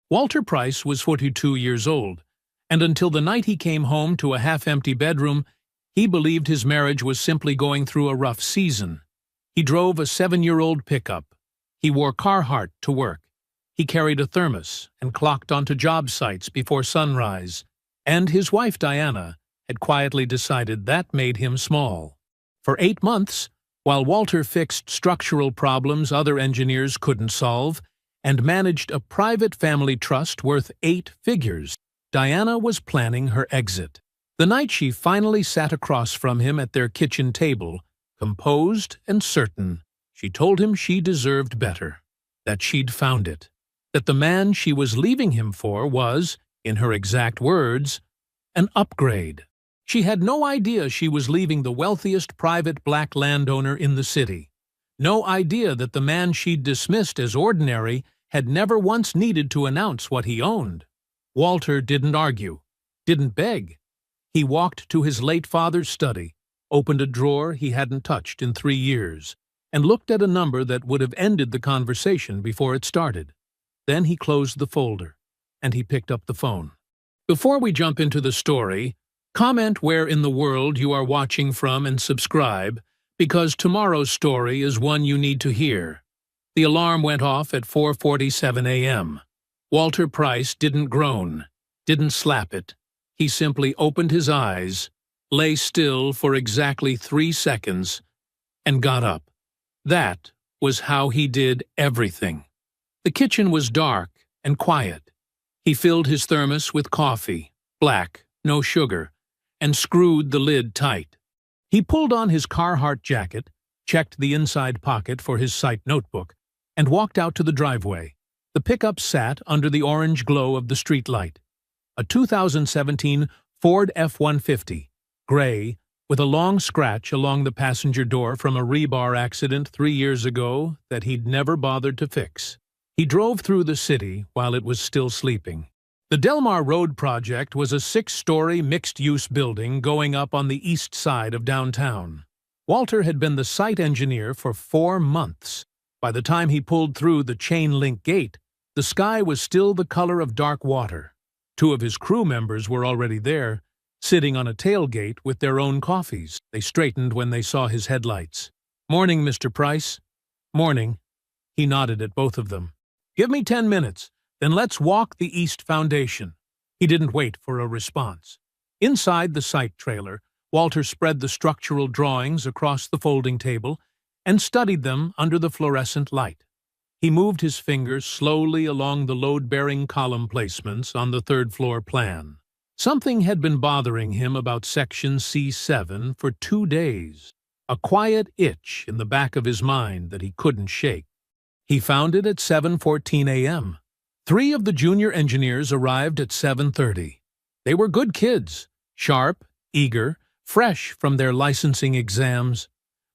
Walter Price was 42 years old, and until the night he came home to a half-empty bedroom, he believed his marriage was simply going through a rough season. He drove a 7-year-old pickup. He wore Carhartt to work. He carried a thermos and clocked onto job sites before sunrise. And his wife, Diana, had quietly decided that made him small. For 8 months, while Walter fixed structural problems other engineers couldn't solve and managed a private family trust worth 8 figures, Diana was planning her exit. The night she finally sat across from him at their kitchen table, composed and certain, she told him she deserved better, that she'd found it, that the man she was leaving him for was, in her exact words, an upgrade. She had no idea she was leaving the wealthiest private black landowner in the city. No idea that the man she'd dismissed as ordinary had never once needed to announce what he owned. Walter didn't argue, didn't beg. He walked to his late father's study, opened a drawer he hadn't touched in 3 years, and looked at a number that would have ended the conversation before it started. Then he closed the folder, and he picked up the phone. Before we jump into the story, comment where in the world you are watching from and subscribe, because tomorrow's story is one you need to hear. The alarm went off at 4:47 a.m. Walter Price didn't groan, didn't slap it. He simply opened his eyes, lay still for exactly 3 seconds, and got up. That was how he did everything. The kitchen was dark and quiet. He filled his thermos with coffee, black, no sugar, and screwed the lid tight. He pulled on his Carhartt jacket, checked the inside pocket for his site notebook, and walked out to the driveway. The pickup sat under the orange glow of the streetlight. A 2017 Ford F-150, gray, with a long scratch along the passenger door from a rebar accident 3 years ago that he'd never bothered to fix. He drove through the city while it was still sleeping. The Delmar Road project was a 6-story mixed-use building going up on the east side of downtown. Walter had been the site engineer for 4 months. By the time he pulled through the chain-link gate, the sky was still the color of dark water. 2 of his crew members were already there, sitting on a tailgate with their own coffees. They straightened when they saw his headlights. "Morning, Mr. Price." "Morning." He nodded at both of them. "Give me 10 minutes, then let's walk the East Foundation." He didn't wait for a response. Inside the site trailer, Walter spread the structural drawings across the folding table and studied them under the fluorescent light. He moved his fingers slowly along the load-bearing column placements on the third-floor plan. Something had been bothering him about section C7 for 2 days, a quiet itch in the back of his mind that he couldn't shake. He found it at 7:14 a.m. 3 of the junior engineers arrived at 7:30. They were good kids, sharp, eager, fresh from their licensing exams.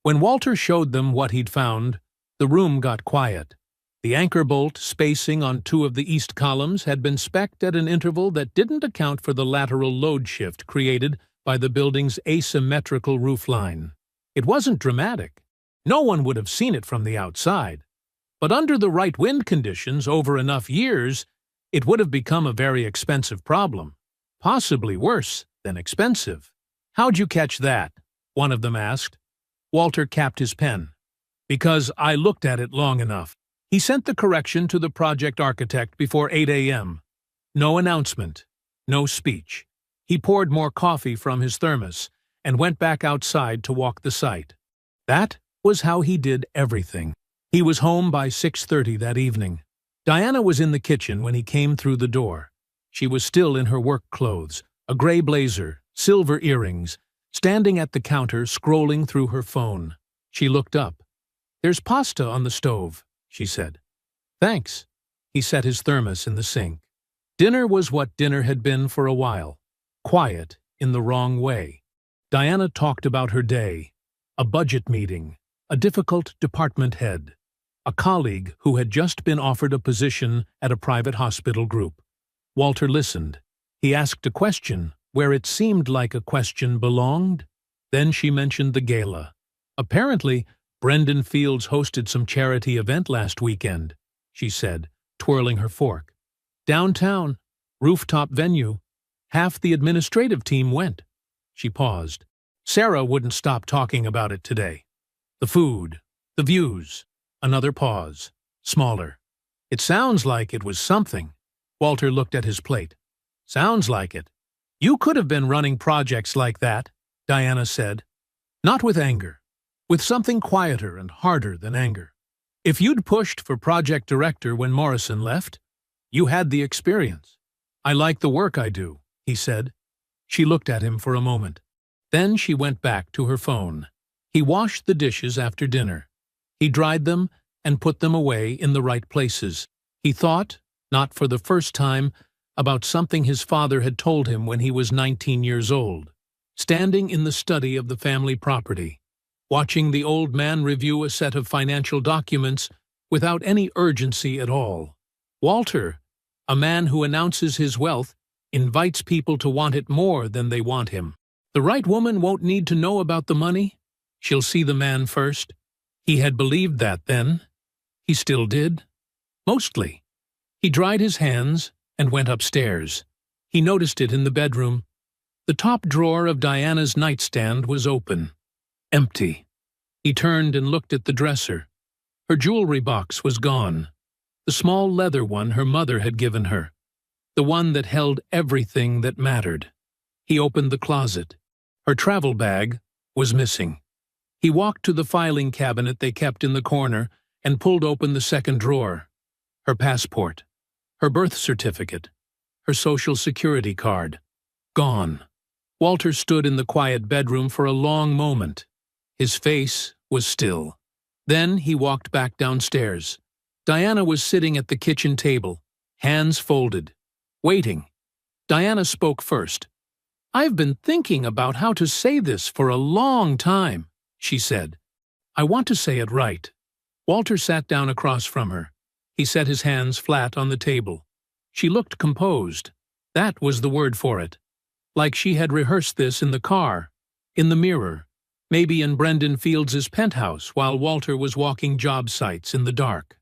When Walter showed them what he'd found, the room got quiet. The anchor bolt spacing on 2 of the east columns had been spec'd at an interval that didn't account for the lateral load shift created by the building's asymmetrical roofline. It wasn't dramatic. No one would have seen it from the outside. But under the right wind conditions over enough years, it would have become a very expensive problem. Possibly worse than expensive. "How'd you catch that?" one of them asked. Walter capped his pen. "Because I looked at it long enough." He sent the correction to the project architect before 8 a.m. No announcement, no speech. He poured more coffee from his thermos and went back outside to walk the site. That was how he did everything. He was home by 6:30 that evening. Diana was in the kitchen when he came through the door. She was still in her work clothes, a gray blazer, silver earrings, standing at the counter scrolling through her phone. She looked up. "There's pasta on the stove," she said. "Thanks." He set his thermos in the sink. Dinner was what dinner had been for a while. Quiet in the wrong way. Diana talked about her day, a budget meeting, a difficult department head, a colleague who had just been offered a position at a private hospital group. Walter listened. He asked a question where it seemed like a question belonged. Then she mentioned the gala. Apparently, Brendan Fields hosted some charity event last weekend, she said, twirling her fork. Downtown, rooftop venue. Half the administrative team went. She paused. Sarah wouldn't stop talking about it today. The food, the views. Another pause. Smaller. It sounds like it was something. Walter looked at his plate. Sounds like it. You could have been running projects like that, Diana said. Not with anger. With something quieter and harder than anger. If you'd pushed for project director when Morrison left, you had the experience. I like the work I do, he said. She looked at him for a moment. Then she went back to her phone. He washed the dishes after dinner. He dried them and put them away in the right places. He thought, not for the first time, about something his father had told him when he was 19 years old. Standing in the study of the family property, watching the old man review a set of financial documents without any urgency at all. Walter, a man who announces his wealth, invites people to want it more than they want him. The right woman won't need to know about the money. She'll see the man first. He had believed that then. He still did. Mostly. He dried his hands and went upstairs. He noticed it in the bedroom. The top drawer of Diana's nightstand was open. Empty. He turned and looked at the dresser. Her jewelry box was gone. The small leather one her mother had given her. The one that held everything that mattered. He opened the closet. Her travel bag was missing. He walked to the filing cabinet they kept in the corner and pulled open the second drawer. Her passport. Her birth certificate. Her social security card. Gone. Walter stood in the quiet bedroom for a long moment. His face was still. Then he walked back downstairs. Diana was sitting at the kitchen table, hands folded, waiting. Diana spoke first. "I've been thinking about how to say this for a long time," she said. "I want to say it right." Walter sat down across from her. He set his hands flat on the table. She looked composed. That was the word for it. Like she had rehearsed this in the car, in the mirror, maybe in Brendan Fields' penthouse while Walter was walking job sites in the dark.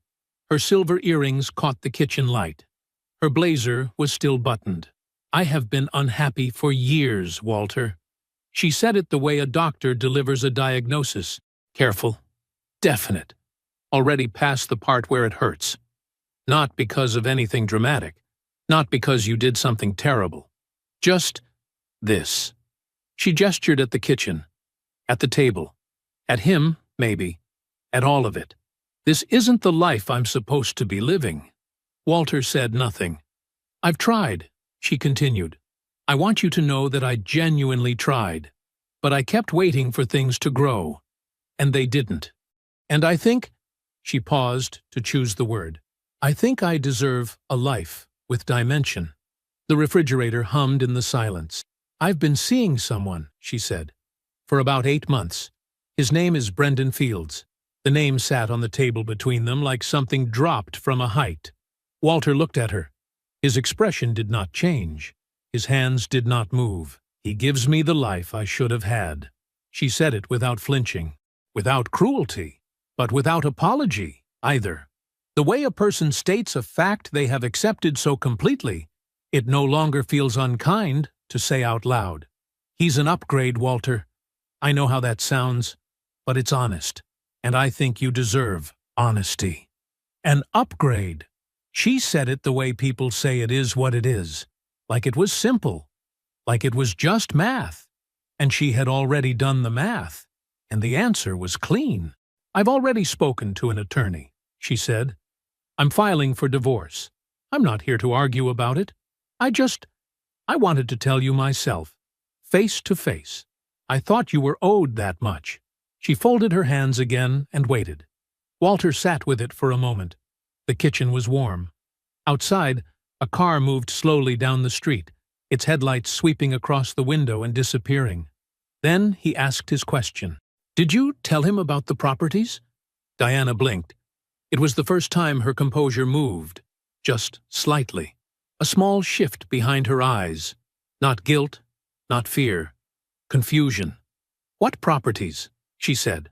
Her silver earrings caught the kitchen light. Her blazer was still buttoned. "I have been unhappy for years, Walter." She said it the way a doctor delivers a diagnosis. Careful. Definite. Already past the part where it hurts. Not because of anything dramatic. Not because you did something terrible. Just this. She gestured at the kitchen. At the table. At him, maybe. At all of it. "This isn't the life I'm supposed to be living." Walter said nothing. "I've tried," she continued. "I want you to know that I genuinely tried. But I kept waiting for things to grow. And they didn't. And I think," she paused to choose the word, "I think I deserve a life with dimension." The refrigerator hummed in the silence. "I've been seeing someone," she said, "for about 8 months. His name is Brendan Fields." The name sat on the table between them like something dropped from a height. Walter looked at her. His expression did not change. His hands did not move. "He gives me the life I should have had." She said it without flinching, without cruelty, but without apology either. The way a person states a fact they have accepted so completely, it no longer feels unkind to say out loud. "He's an upgrade, Walter. I know how that sounds, but it's honest. And I think you deserve honesty." An upgrade. She said it the way people say it is what it is. Like it was simple. Like it was just math. And she had already done the math. And the answer was clean. "I've already spoken to an attorney," she said. "I'm filing for divorce. I'm not here to argue about it. I wanted to tell you myself. Face to face. I thought you were owed that much." She folded her hands again and waited. Walter sat with it for a moment. The kitchen was warm. Outside, a car moved slowly down the street, its headlights sweeping across the window and disappearing. Then he asked his question. "Did you tell him about the properties?" Diana blinked. It was the first time her composure moved, just slightly. A small shift behind her eyes. Not guilt, not fear. Confusion. "What properties?" she said.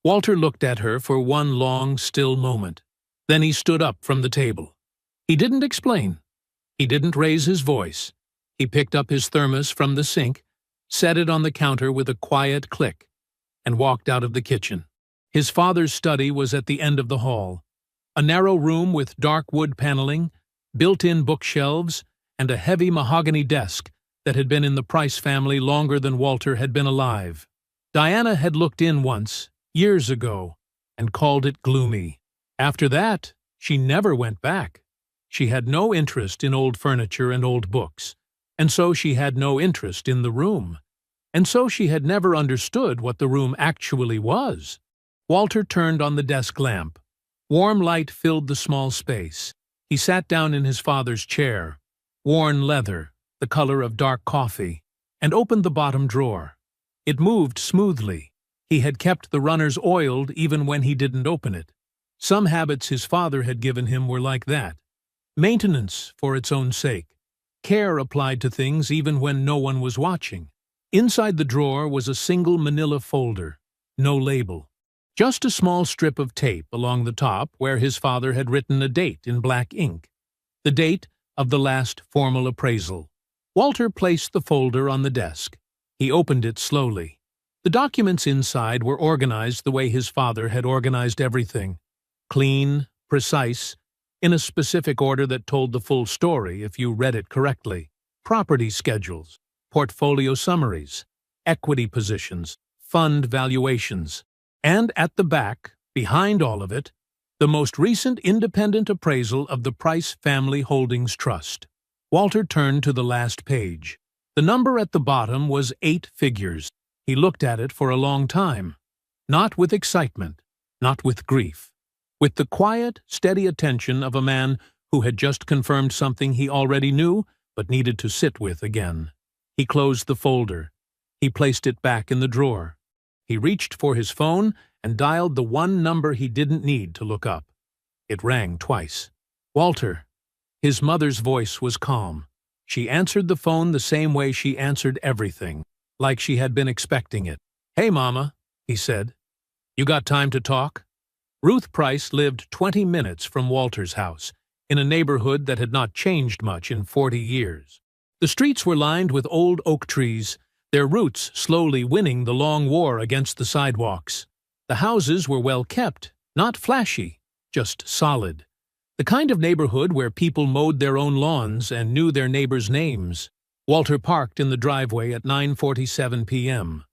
Walter looked at her for one long, still moment. Then he stood up from the table. He didn't explain. He didn't raise his voice. He picked up his thermos from the sink, set it on the counter with a quiet click, and walked out of the kitchen. His father's study was at the end of the hall, a narrow room with dark wood paneling, built-in bookshelves, and a heavy mahogany desk that had been in the Price family longer than Walter had been alive. Diana had looked in once, years ago, and called it gloomy. After that, she never went back. She had no interest in old furniture and old books, and so she had no interest in the room. And so she had never understood what the room actually was. Walter turned on the desk lamp. Warm light filled the small space. He sat down in his father's chair, worn leather, the color of dark coffee, and opened the bottom drawer. It moved smoothly. He had kept the runners oiled even when he didn't open it. Some habits his father had given him were like that. Maintenance for its own sake. Care applied to things even when no one was watching. Inside the drawer was a single manila folder, no label. Just a small strip of tape along the top where his father had written a date in black ink. The date of the last formal appraisal. Walter placed the folder on the desk. He opened it slowly. The documents inside were organized the way his father had organized everything. Clean, precise, in a specific order that told the full story if you read it correctly. Property schedules, portfolio summaries, equity positions, fund valuations. And at the back, behind all of it, the most recent independent appraisal of the Price Family Holdings Trust. Walter turned to the last page. The number at the bottom was 8 figures. He looked at it for a long time. Not with excitement, not with grief. With the quiet, steady attention of a man who had just confirmed something he already knew but needed to sit with again. He closed the folder. He placed it back in the drawer. He reached for his phone and dialed the one number he didn't need to look up. It rang twice. Walter. His mother's voice was calm. She answered the phone the same way she answered everything, like she had been expecting it. "Hey, Mama," he said. "You got time to talk?" Ruth Price lived 20 minutes from Walter's house, in a neighborhood that had not changed much in 40 years. The streets were lined with old oak trees, their roots slowly winning the long war against the sidewalks. The houses were well kept, not flashy, just solid. The kind of neighborhood where people mowed their own lawns and knew their neighbors' names. Walter parked in the driveway at 9:47 p.m.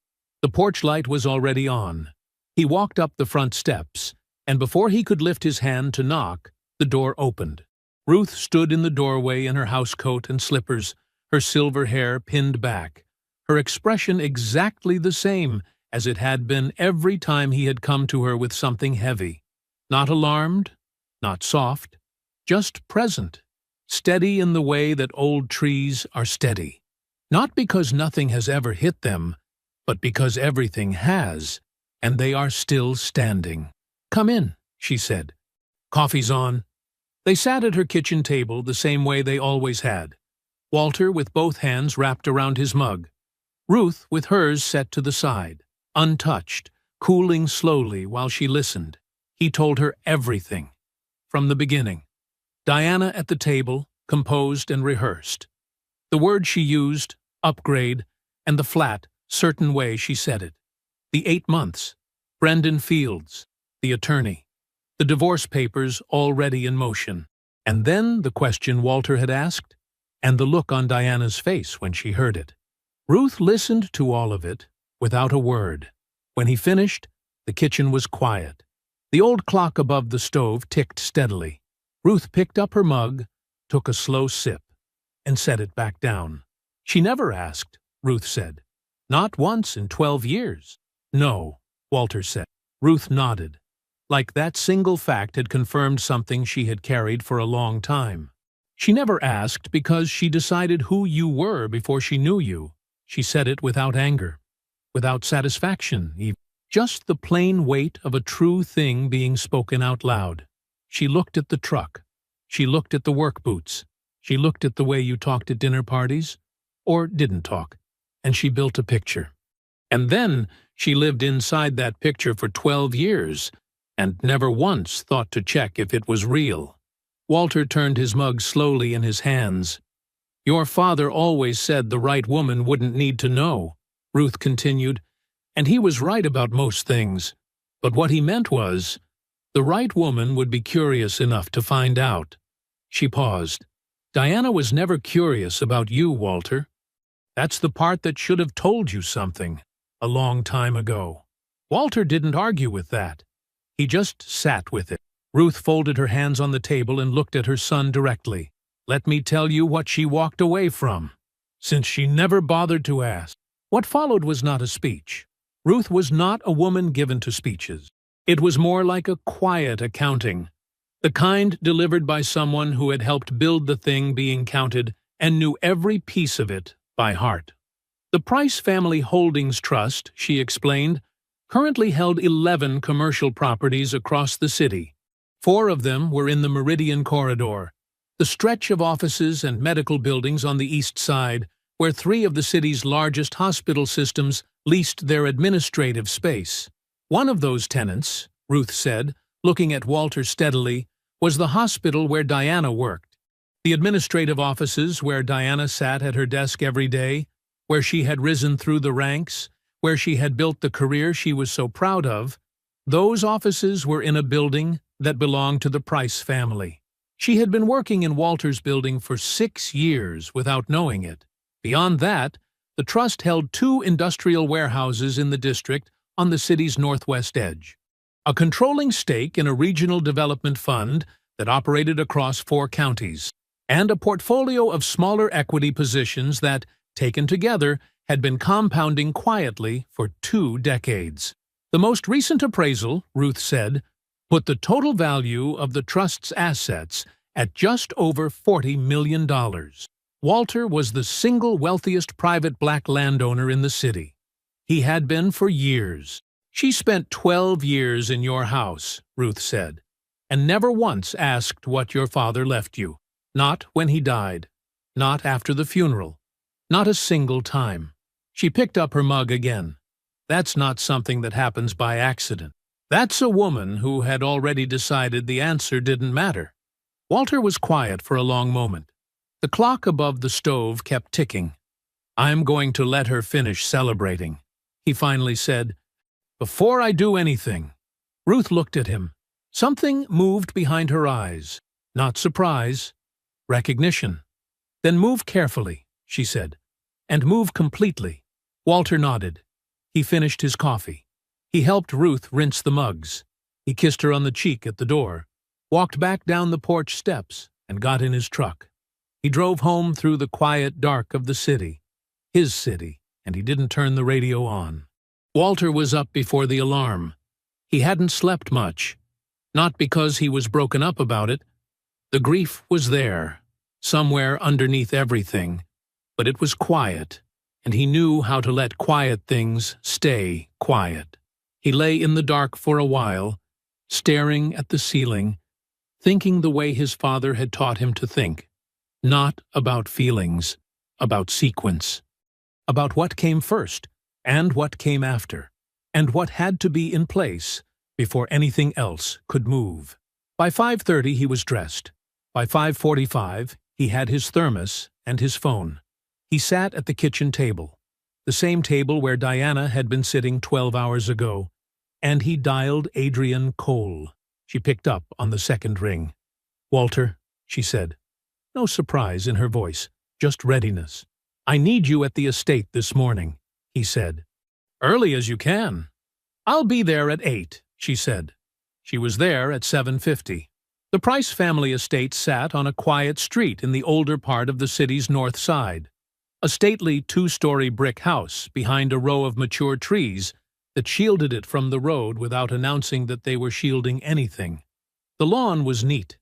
The porch light was already on. He walked up the front steps, and before he could lift his hand to knock, the door opened. Ruth stood in the doorway in her housecoat and slippers, her silver hair pinned back, her expression exactly the same as it had been every time he had come to her with something heavy. Not alarmed, not soft, just present, steady in the way that old trees are steady. Not because nothing has ever hit them, but because everything has, and they are still standing. "Come in," she said. "Coffee's on." They sat at her kitchen table the same way they always had. Walter with both hands wrapped around his mug. Ruth with hers set to the side, untouched, cooling slowly while she listened. He told her everything, from the beginning. Diana at the table, composed and rehearsed. The word she used, upgrade, and the flat, certain way she said it. The 8 months, Brendan Fields, the attorney, the divorce papers already in motion, and then the question Walter had asked, and the look on Diana's face when she heard it. Ruth listened to all of it without a word. When he finished, the kitchen was quiet. The old clock above the stove ticked steadily. Ruth picked up her mug, took a slow sip, and set it back down. "She never asked," Ruth said. "Not once in 12 years. "No," Walter said. Ruth nodded, like that single fact had confirmed something she had carried for a long time. "She never asked because she decided who you were before she knew you." She said it without anger, without satisfaction, even. Just the plain weight of a true thing being spoken out loud. She looked at the truck. She looked at the work boots. She looked at the way you talked at dinner parties, or didn't talk, and she built a picture. And then she lived inside that picture for 12 years, and never once thought to check if it was real. Walter turned his mug slowly in his hands. "Your father always said the right woman wouldn't need to know," Ruth continued, "and he was right about most things. But what he meant was, the right woman would be curious enough to find out." She paused. "Diana was never curious about you, Walter. That's the part that should have told you something a long time ago." Walter didn't argue with that. He just sat with it. Ruth folded her hands on the table and looked at her son directly. "Let me tell you what she walked away from, since she never bothered to ask." What followed was not a speech. Ruth was not a woman given to speeches. It was more like a quiet accounting, the kind delivered by someone who had helped build the thing being counted and knew every piece of it by heart. The Price Family Holdings Trust, she explained, currently held 11 commercial properties across the city. 4 of them were in the Meridian Corridor, the stretch of offices and medical buildings on the east side, where 3 of the city's largest hospital systems leased their administrative space. One of those tenants, Ruth said, looking at Walter steadily, was the hospital where Diana worked. The administrative offices where Diana sat at her desk every day, where she had risen through the ranks, where she had built the career she was so proud of, those offices were in a building that belonged to the Price family. She had been working in Walter's building for 6 years without knowing it. Beyond that, the trust held 2 industrial warehouses in the district on the city's northwest edge, a controlling stake in a regional development fund that operated across 4 counties, and a portfolio of smaller equity positions that, taken together, had been compounding quietly for 2 decades. The most recent appraisal, Ruth said, put the total value of the trust's assets at just over $40 million. Walter was the single wealthiest private black landowner in the city. He had been for years. "She spent 12 years in your house," Ruth said, "and never once asked what your father left you. Not when he died. Not after the funeral. Not a single time." She picked up her mug again. "That's not something that happens by accident. That's a woman who had already decided the answer didn't matter." Walter was quiet for a long moment. The clock above the stove kept ticking. "I'm going to let her finish celebrating," he finally said, "before I do anything." Ruth looked at him. Something moved behind her eyes. Not surprise. Recognition. "Then move carefully," she said, "and move completely." Walter nodded. He finished his coffee. He helped Ruth rinse the mugs. He kissed her on the cheek at the door, walked back down the porch steps, and got in his truck. He drove home through the quiet dark of the city, his city, and he didn't turn the radio on. Walter was up before the alarm. He hadn't slept much. Not because he was broken up about it. The grief was there, somewhere underneath everything, but it was quiet, and he knew how to let quiet things stay quiet. He lay in the dark for a while, staring at the ceiling, thinking the way his father had taught him to think. Not about feelings, about sequence. About what came first, and what came after, and what had to be in place before anything else could move. By 5:30 he was dressed. By 5:45 he had his thermos and his phone. He sat at the kitchen table, the same table where Diana had been sitting 12 hours ago, and he dialed Adrienne Cole. She picked up on the second ring. "Walter," she said. No surprise in her voice, just readiness. "I need you at the estate this morning," he said. "Early as you can." "I'll be there at 8, she said. She was there at 7:50. The Price family estate sat on a quiet street in the older part of the city's north side. A stately 2-story brick house behind a row of mature trees that shielded it from the road without announcing that they were shielding anything. The lawn was neat.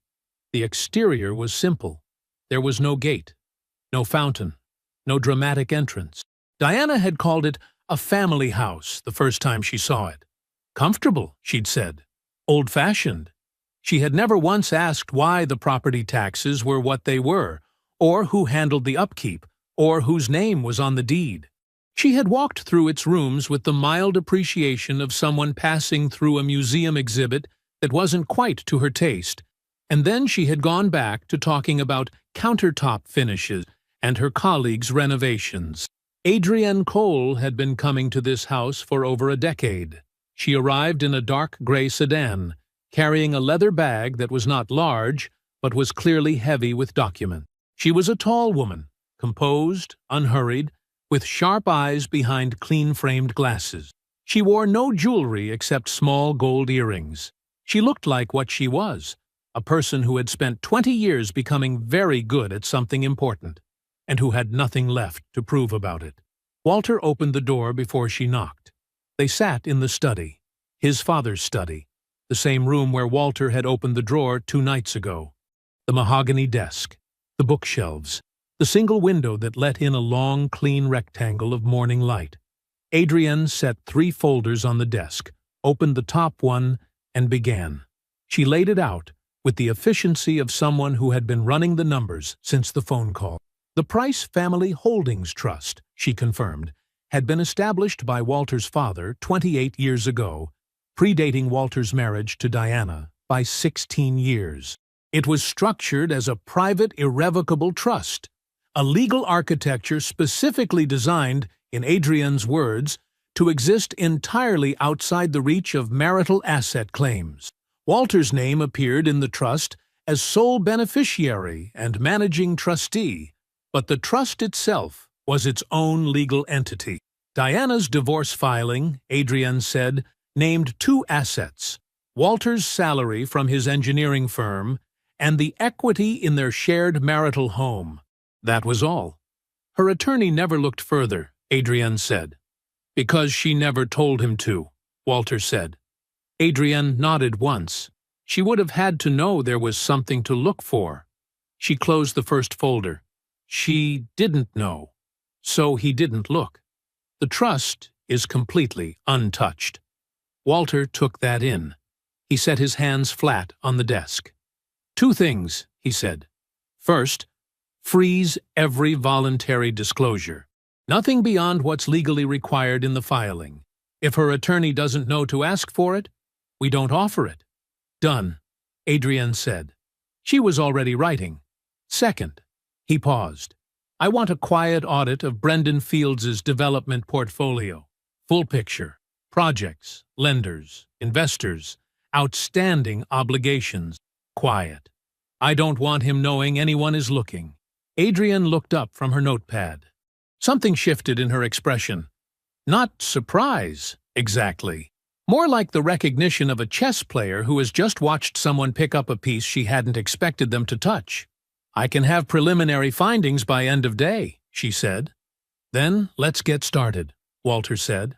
The exterior was simple. There was no gate, no fountain, no dramatic entrance. Diana had called it a family house the first time she saw it. Comfortable, she'd said. Old-fashioned. She had never once asked why the property taxes were what they were, or who handled the upkeep, or whose name was on the deed. She had walked through its rooms with the mild appreciation of someone passing through a museum exhibit that wasn't quite to her taste, And then she had gone back to talking about countertop finishes and her colleagues' renovations. Adrienne Cole had been coming to this house for over a decade. She arrived in a dark gray sedan, carrying a leather bag that was not large, but was clearly heavy with documents. She was a tall woman, composed, unhurried, with sharp eyes behind clean-framed glasses. She wore no jewelry except small gold earrings. She looked like what she was, a person who had spent 20 years becoming very good at something important, and who had nothing left to prove about it. Walter opened the door before she knocked. They sat in the study, his father's study, the same room where Walter had opened the drawer 2 nights ago. The mahogany desk, the bookshelves, the single window that let in a long, clean rectangle of morning light. Adrienne set 3 folders on the desk, opened the top one, and began. She laid it out with the efficiency of someone who had been running the numbers since the phone call. The Price Family Holdings Trust, she confirmed, had been established by Walter's father 28 years ago, predating Walter's marriage to Diana by 16 years. It was structured as a private irrevocable trust, a legal architecture specifically designed, in Adrienne's words, to exist entirely outside the reach of marital asset claims. Walter's name appeared in the trust as sole beneficiary and managing trustee, but the trust itself was its own legal entity. Diana's divorce filing, Adrienne said, named 2 assets: Walter's salary from his engineering firm and the equity in their shared marital home. That was all. Her attorney never looked further, Adrienne said. Because she never told him to, Walter said. Adrienne nodded once. She would have had to know there was something to look for. She closed the first folder. She didn't know, so he didn't look. The trust is completely untouched. Walter took that in. He set his hands flat on the desk. 2 things, he said. First, freeze every voluntary disclosure. Nothing beyond what's legally required in the filing. If her attorney doesn't know to ask for it, we don't offer it. Done, Adrienne said. She was already writing. Second, he paused. I want a quiet audit of Brendan Fields' development portfolio. Full picture. Projects, lenders, investors, outstanding obligations. Quiet. I don't want him knowing anyone is looking. Adrienne looked up from her notepad. Something shifted in her expression. Not surprise, exactly. More like the recognition of a chess player who has just watched someone pick up a piece she hadn't expected them to touch. I can have preliminary findings by end of day, she said. Then let's get started, Walter said.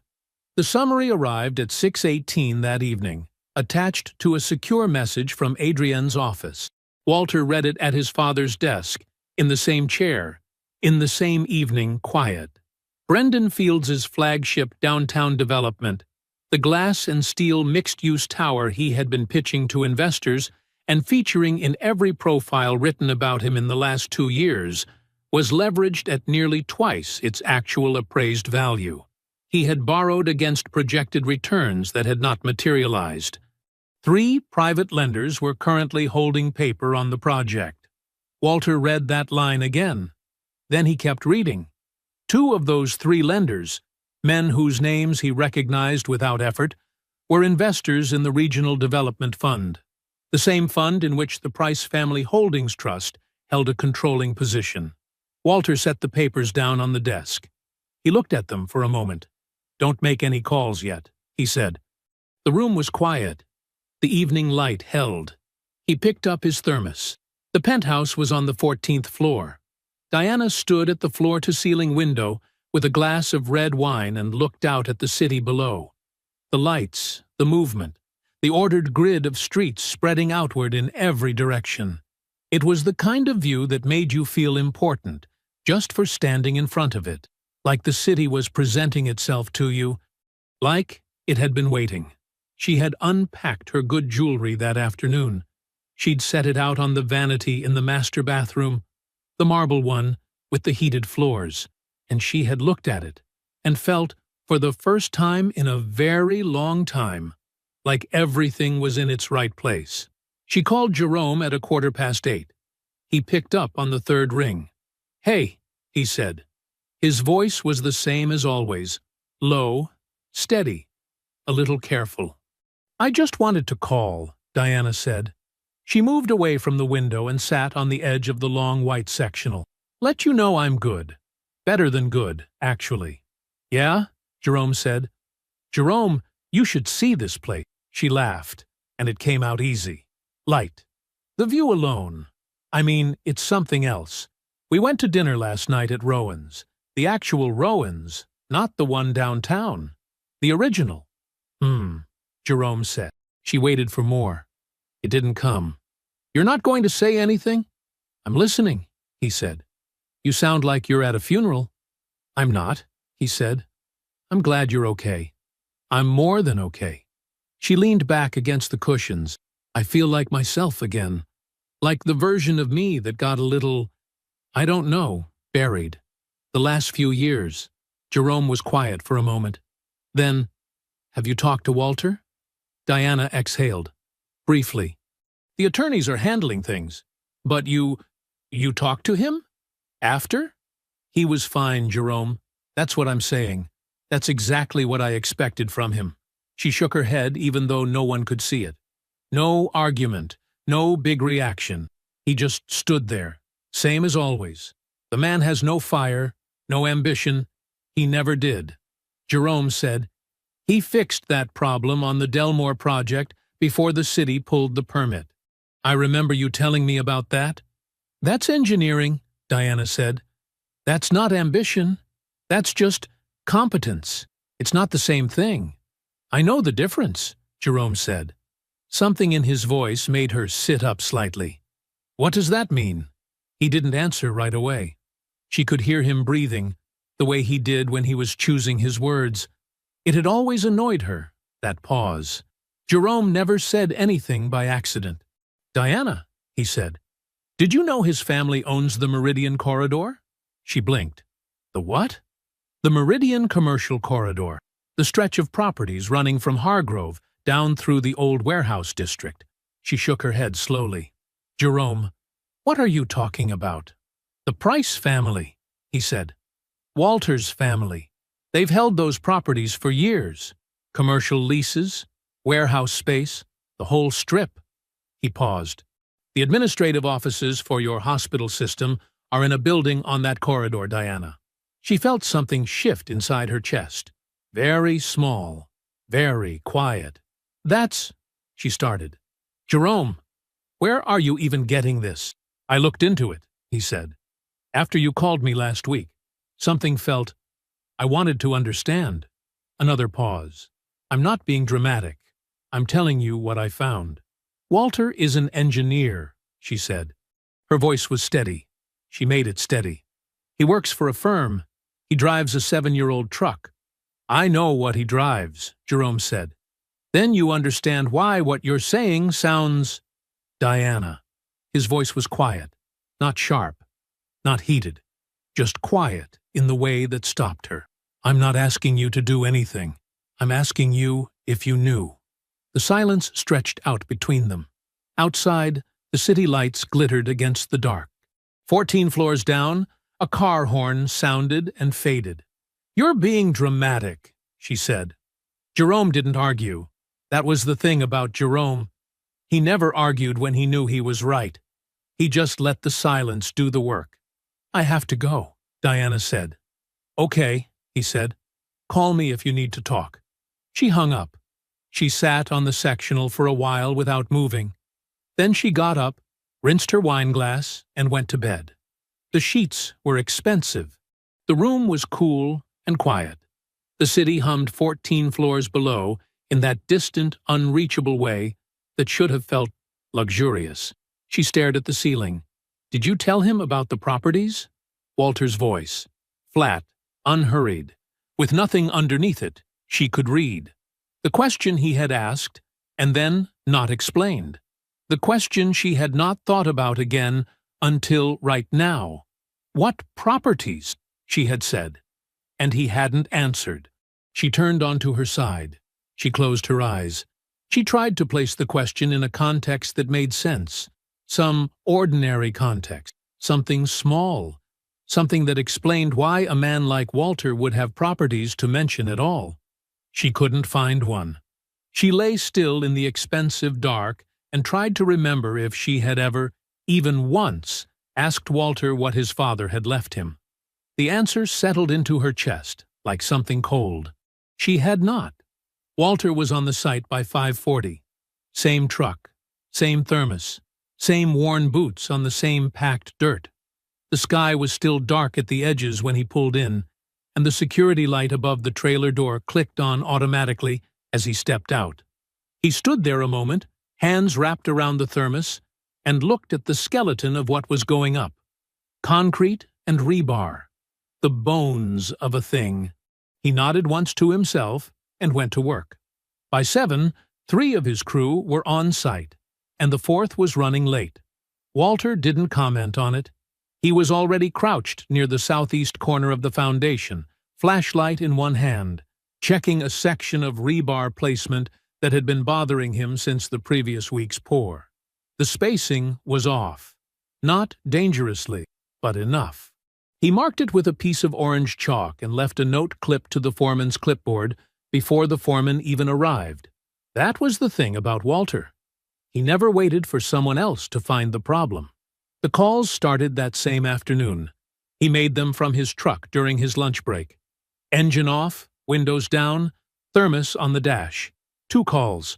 The summary arrived at 6:18 that evening, attached to a secure message from Adrienne's office. Walter read it at his father's desk, in the same chair, in the same evening quiet. Brendan Fields' flagship downtown development, the glass and steel mixed-use tower he had been pitching to investors and featuring in every profile written about him in the last 2 years, was leveraged at nearly twice its actual appraised value. He had borrowed against projected returns that had not materialized. 3 private lenders were currently holding paper on the project. Walter read that line again. Then he kept reading. 2 of those 3 lenders, men whose names he recognized without effort, were investors in the Regional Development Fund, the same fund in which the Price Family Holdings Trust held a controlling position. Walter set the papers down on the desk. He looked at them for a moment. Don't make any calls yet, he said. The room was quiet. The evening light held. He picked up his thermos. The penthouse was on the 14th floor. Diana stood at the floor-to-ceiling window with a glass of red wine and looked out at the city below. The lights, the movement, the ordered grid of streets spreading outward in every direction. It was the kind of view that made you feel important, just for standing in front of it, like the city was presenting itself to you, like it had been waiting. She had unpacked her good jewelry that afternoon. She'd set it out on the vanity in the master bathroom, the marble one with the heated floors, and she had looked at it and felt, for the first time in a very long time, like everything was in its right place. She called Jerome at 8:15. He picked up on the third ring. "Hey," he said. His voice was the same as always, low, steady, a little careful. "I just wanted to call," Diana said. She moved away from the window and sat on the edge of the long white sectional. "Let you know I'm good. Better than good, actually." "Yeah?" Jerome said. "Jerome, you should see this place." She laughed, and it came out easy. "Light. The view alone. I mean, it's something else. We went to dinner last night at Rowan's. The actual Rowan's, not the one downtown. The original." Jerome said. She waited for more. It didn't come. "You're not going to say anything?" "I'm listening," he said. "You sound like you're at a funeral." "I'm not," he said. "I'm glad you're okay." "I'm more than okay." She leaned back against the cushions. "I feel like myself again. Like the version of me that got a little, I don't know, buried. The last few years." Jerome was quiet for a moment. Then, "Have you talked to Walter?" Diana exhaled. Briefly. "The attorneys are handling things. But you talked to him? After?" "He was fine, Jerome. That's what I'm saying. That's exactly what I expected from him." She shook her head even though no one could see it. No argument, no big reaction. He just stood there, same as always. The man has no fire, no ambition. He never did. Jerome said, "He fixed that problem on the Delmore project before the city pulled the permit." "I remember you telling me about that." "That's engineering," Diana said. "That's not ambition. That's just competence. It's not the same thing." "I know the difference," Jerome said. Something in his voice made her sit up slightly. "What does that mean?" He didn't answer right away. She could hear him breathing, the way he did when he was choosing his words. It had always annoyed her, that pause. Jerome never said anything by accident. "Diana," he said, "did you know his family owns the Meridian Corridor?" She blinked. "The what?" "The Meridian Commercial Corridor, the stretch of properties running from Hargrove down through the old warehouse district." She shook her head slowly. "Jerome, what are you talking about?" "The Price family," he said. "Walter's family. They've held those properties for years. Commercial leases, warehouse space, the whole strip." He paused. "The administrative offices for your hospital system are in a building on that corridor, Diana." She felt something shift inside her chest. Very small, very quiet. "That's—" she started. "Jerome, where are you even getting this?" "I looked into it," he said. "After you called me last week, something felt— I wanted to understand." Another pause. "I'm not being dramatic. I'm telling you what I found." "Walter is an engineer," she said. Her voice was steady. She made it steady. "He works for a firm. He drives a 7-year-old truck." "I know what he drives," Jerome said. "Then you understand why what you're saying sounds—" "Diana." His voice was quiet, not sharp, not heated, just quiet in the way that stopped her. "I'm not asking you to do anything. I'm asking you if you knew." The silence stretched out between them. Outside, the city lights glittered against the dark. 14 floors down, a car horn sounded and faded. "You're being dramatic," she said. Jerome didn't argue. That was the thing about Jerome. He never argued when he knew he was right. He just let the silence do the work. "I have to go," Diana said. "Okay," he said. "Call me if you need to talk." She hung up. She sat on the sectional for a while without moving. Then she got up, rinsed her wineglass, and went to bed. The sheets were expensive. The room was cool and quiet. The city hummed 14 floors below in that distant, unreachable way that should have felt luxurious. She stared at the ceiling. "Did you tell him about the properties?" Walter's voice, flat, unhurried, with nothing underneath it she could read. The question he had asked, and then not explained. The question she had not thought about again until right now. "What properties?" she had said. And he hadn't answered. She turned onto her side. She closed her eyes. She tried to place the question in a context that made sense, some ordinary context, something small, something that explained why a man like Walter would have properties to mention at all. She couldn't find one. She lay still in the expensive dark and tried to remember if she had ever, even once, asked Walter what his father had left him. The answer settled into her chest, like something cold. She had not. Walter was on the site by 5:40. Same truck, same thermos, same worn boots on the same packed dirt. The sky was still dark at the edges when he pulled in, and the security light above the trailer door clicked on automatically as he stepped out. He stood there a moment, hands wrapped around the thermos, and looked at the skeleton of what was going up. Concrete and rebar. The bones of a thing. He nodded once to himself and went to work. By 7, 3 of his crew were on site, and the 4th was running late. Walter didn't comment on it. He was already crouched near the southeast corner of the foundation, flashlight in one hand, checking a section of rebar placement that had been bothering him since the previous week's pour. The spacing was off. Not dangerously, but enough. He marked it with a piece of orange chalk and left a note clipped to the foreman's clipboard before the foreman even arrived. That was the thing about Walter. He never waited for someone else to find the problem. The calls started that same afternoon. He made them from his truck during his lunch break. Engine off, windows down, thermos on the dash. 2 calls,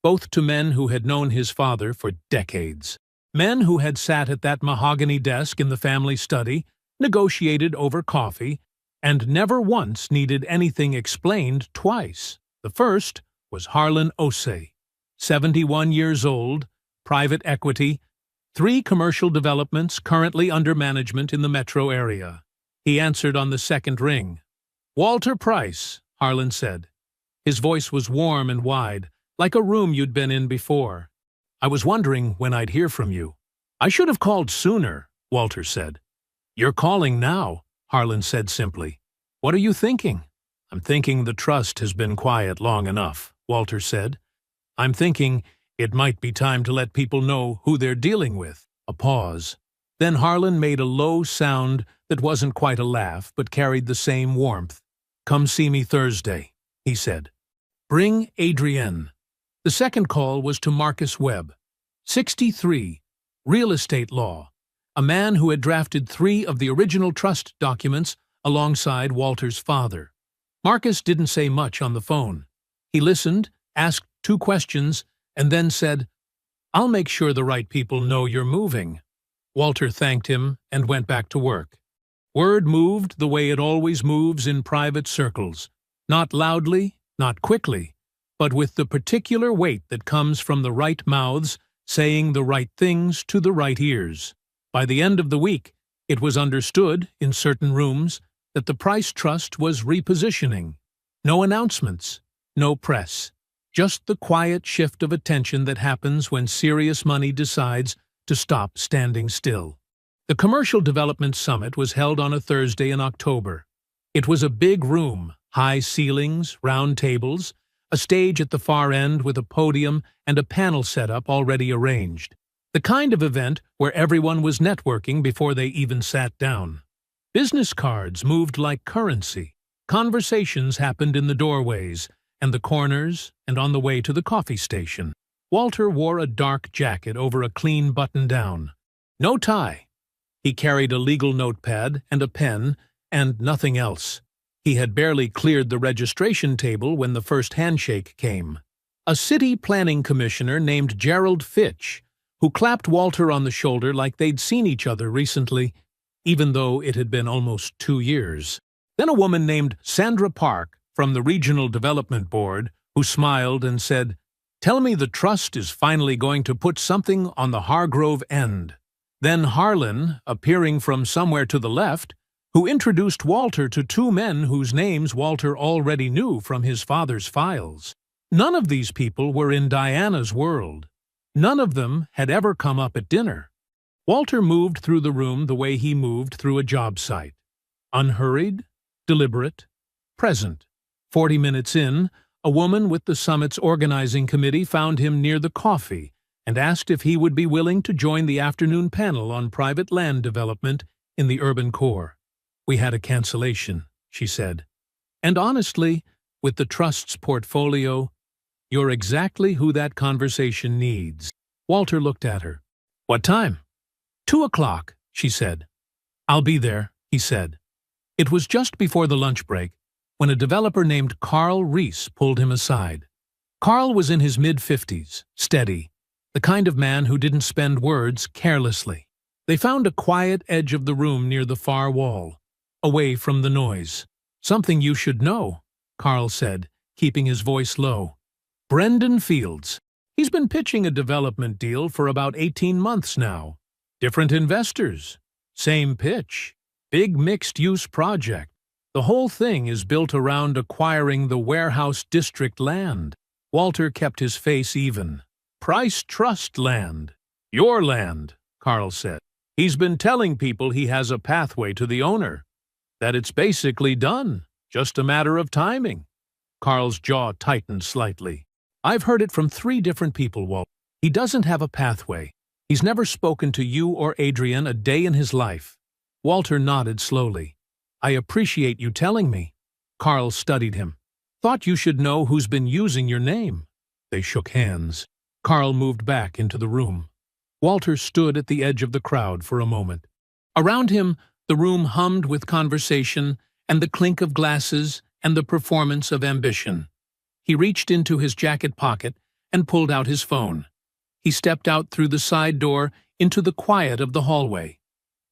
both to men who had known his father for decades. Men who had sat at that mahogany desk in the family study, negotiated over coffee, and never once needed anything explained twice. The first was Harlan Osei, 71 years old, private equity, 3 commercial developments currently under management in the metro area. He answered on the second ring. "Walter Price," Harlan said. His voice was warm and wide, like a room you'd been in before. "I was wondering when I'd hear from you." "I should have called sooner," Walter said. "You're calling now," Harlan said simply. "What are you thinking?" "I'm thinking the trust has been quiet long enough," Walter said. "I'm thinking it might be time to let people know who they're dealing with." A pause. Then Harlan made a low sound that wasn't quite a laugh but carried the same warmth. "Come see me Thursday," he said. "Bring Adrienne." The second call was to Marcus Webb, 63, real estate law, a man who had drafted 3 of the original trust documents alongside Walter's father. Marcus didn't say much on the phone. He listened, asked 2 questions, and then said, "I'll make sure the right people know you're moving." Walter thanked him and went back to work. Word moved the way it always moves in private circles, not loudly, not quickly, but with the particular weight that comes from the right mouths saying the right things to the right ears. By the end of the week, it was understood, in certain rooms, that the Price Trust was repositioning. No announcements, no press, just the quiet shift of attention that happens when serious money decides to stop standing still. The Commercial Development Summit was held on a Thursday in October. It was a big room, high ceilings, round tables, a stage at the far end with a podium and a panel setup already arranged. The kind of event where everyone was networking before they even sat down. Business cards moved like currency. Conversations happened in the doorways and the corners and on the way to the coffee station. Walter wore a dark jacket over a clean button-down. No tie. He carried a legal notepad and a pen and nothing else. He had barely cleared the registration table when the first handshake came. A city planning commissioner named Gerald Fitch, who clapped Walter on the shoulder like they'd seen each other recently, even though it had been almost 2 years. Then a woman named Sandra Park from the Regional Development Board, who smiled and said, "Tell me the trust is finally going to put something on the Hargrove end." Then Harlan, appearing from somewhere to the left, who introduced Walter to 2 men whose names Walter already knew from his father's files. None of these people were in Diana's world. None of them had ever come up at dinner. Walter moved through the room the way he moved through a job site. Unhurried, deliberate, present. 40 minutes in, A woman with the summit's organizing committee found him near the coffee and asked if he would be willing to join the afternoon panel on private land development in the urban core. "We had a cancellation," she said. "And honestly, with the trust's portfolio, you're exactly who that conversation needs." Walter looked at her. "What time?" 2:00, she said. "I'll be there," he said. It was just before the lunch break when a developer named Carl Reese pulled him aside. Carl was in his mid-50s, steady, the kind of man who didn't spend words carelessly. They found a quiet edge of the room near the far wall, away from the noise. "Something you should know," Carl said, keeping his voice low. "Brendan Fields. He's been pitching a development deal for about 18 months now. Different investors. Same pitch. Big mixed-use project. The whole thing is built around acquiring the warehouse district land." Walter kept his face even. "Price Trust land. Your land," Carl said. "He's been telling people he has a pathway to the owner. That it's basically done. Just a matter of timing." Carl's jaw tightened slightly. "I've heard it from 3 different people, Walt. He doesn't have a pathway. He's never spoken to you or Adrian a day in his life." Walter nodded slowly. "I appreciate you telling me." Carl studied him. "Thought you should know who's been using your name." They shook hands. Carl moved back into the room. Walter stood at the edge of the crowd for a moment. Around him, the room hummed with conversation and the clink of glasses and the performance of ambition. He reached into his jacket pocket and pulled out his phone. He stepped out through the side door into the quiet of the hallway.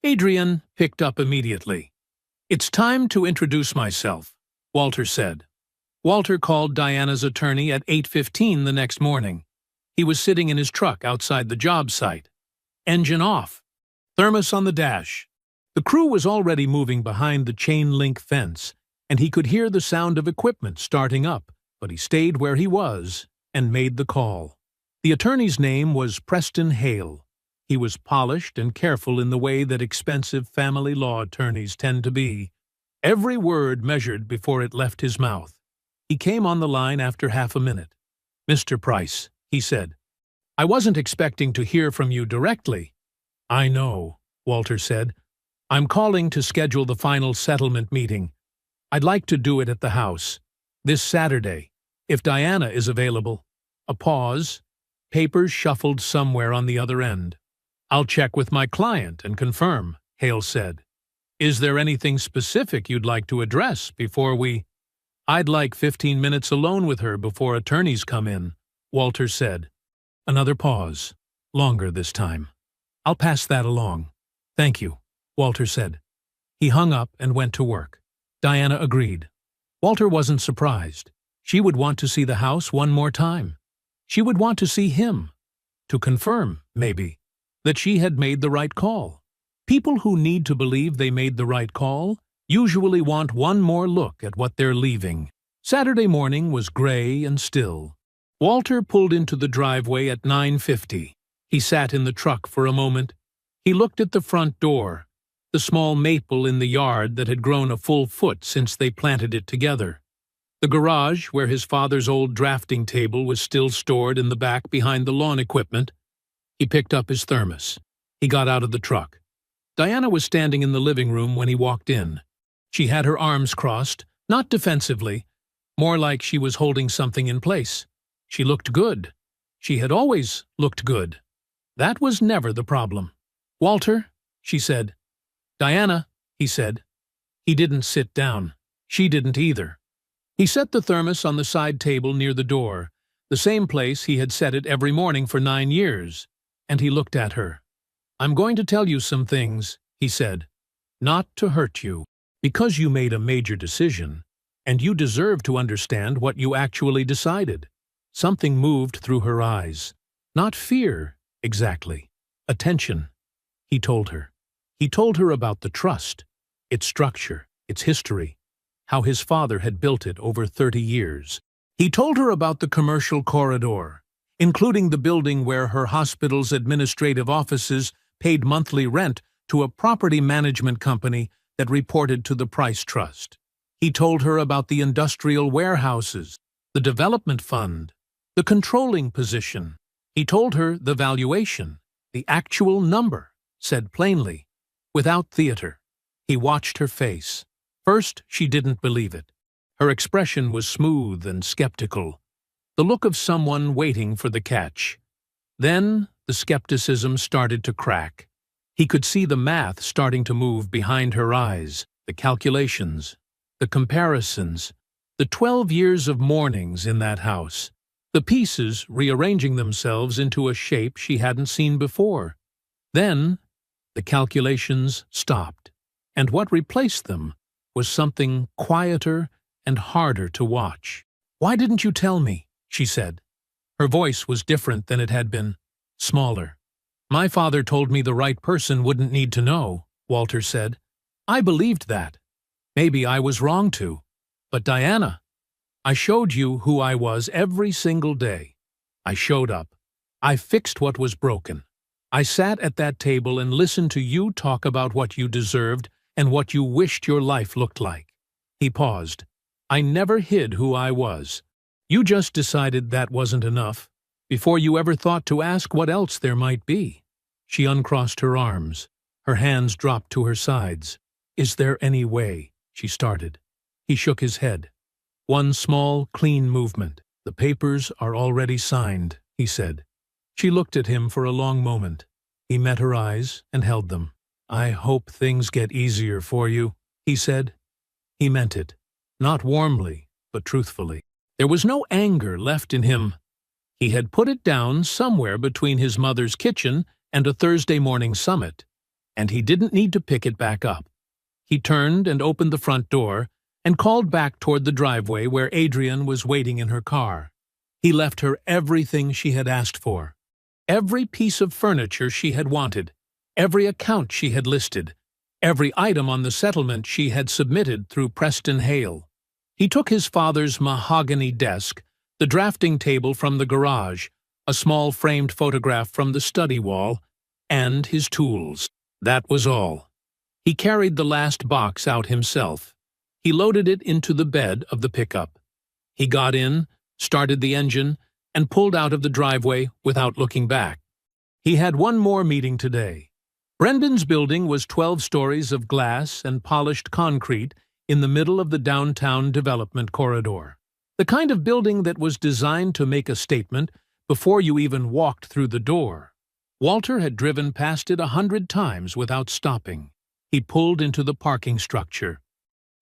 Adrian picked up immediately. "It's time to introduce myself," Walter said. Walter called Diana's attorney at 8:15 the next morning. He was sitting in his truck outside the job site. Engine off. Thermos on the dash. The crew was already moving behind the chain-link fence, and he could hear the sound of equipment starting up, but he stayed where he was and made the call. The attorney's name was Preston Hale. He was polished and careful in the way that expensive family law attorneys tend to be. Every word measured before it left his mouth. He came on the line after half a minute. "Mr. Price," he said, "I wasn't expecting to hear from you directly." "I know," Walter said. "I'm calling to schedule the final settlement meeting. I'd like to do it at the house. This Saturday, if Diana is available." A pause. Papers shuffled somewhere on the other end. "I'll check with my client and confirm," Hale said. "Is there anything specific you'd like to address before we—" "I'd like 15 minutes alone with her before attorneys come in," Walter said. Another pause. Longer this time. "I'll pass that along." "Thank you," Walter said. He hung up and went to work. Diana agreed. Walter wasn't surprised. She would want to see the house one more time. She would want to see him. To confirm, maybe, that she had made the right call. People who need to believe they made the right call usually want one more look at what they're leaving. Saturday morning was gray and still. Walter pulled into the driveway at 9:50. He sat in the truck for a moment. He looked at the front door, the small maple in the yard that had grown a full foot since they planted it together. The garage, where his father's old drafting table was still stored in the back behind the lawn equipment. He picked up his thermos. He got out of the truck. Diana was standing in the living room when he walked in. She had her arms crossed, not defensively, more like she was holding something in place. She looked good. She had always looked good. That was never the problem. "Walter," she said. "Diana," he said. He didn't sit down. She didn't either. He set the thermos on the side table near the door, the same place he had set it every morning for 9 years, and he looked at her. "I'm going to tell you some things," he said. "Not to hurt you, because you made a major decision, and you deserve to understand what you actually decided." Something moved through her eyes. Not fear, exactly. Attention. He told her. He told her about the trust, its structure, its history, how his father had built it over 30 years. He told her about the commercial corridor, including the building where her hospital's administrative offices paid monthly rent to a property management company that reported to the Price Trust. He told her about the industrial warehouses, the development fund, the controlling position. He told her the valuation, the actual number, said plainly, without theater. He watched her face. First, she didn't believe it. Her expression was smooth and skeptical, the look of someone waiting for the catch. Then, the skepticism started to crack. He could see the math starting to move behind her eyes, the calculations, the comparisons, the 12 years of mornings in that house, the pieces rearranging themselves into a shape she hadn't seen before. Then, the calculations stopped, and what replaced them was something quieter and harder to watch. "Why didn't you tell me?" she said. Her voice was different than it had been, smaller. "My father told me the right person wouldn't need to know," Walter said. "I believed that. Maybe I was wrong to. But Diana, I showed you who I was every single day. I showed up. I fixed what was broken. I sat at that table and listened to you talk about what you deserved and what you wished your life looked like." He paused. "I never hid who I was. You just decided that wasn't enough, before you ever thought to ask what else there might be." She uncrossed her arms. Her hands dropped to her sides. "Is there any way?" she started. He shook his head. "One small, clean movement. The papers are already signed," he said. She looked at him for a long moment. He met her eyes and held them. "I hope things get easier for you," he said. He meant it, not warmly, but truthfully. There was no anger left in him. He had put it down somewhere between his mother's kitchen and a Thursday morning summit, and he didn't need to pick it back up. He turned and opened the front door and called back toward the driveway where Adrian was waiting in her car. He left her everything she had asked for, every piece of furniture she had wanted, every account she had listed, every item on the settlement she had submitted through Preston Hale. He took his father's mahogany desk, the drafting table from the garage, a small framed photograph from the study wall, and his tools. That was all. He carried the last box out himself. He loaded it into the bed of the pickup. He got in, started the engine, and pulled out of the driveway without looking back. He had one more meeting today. Brendan's building was 12 stories of glass and polished concrete in the middle of the downtown development corridor. The kind of building that was designed to make a statement before you even walked through the door. Walter had driven past it 100 times without stopping. He pulled into the parking structure.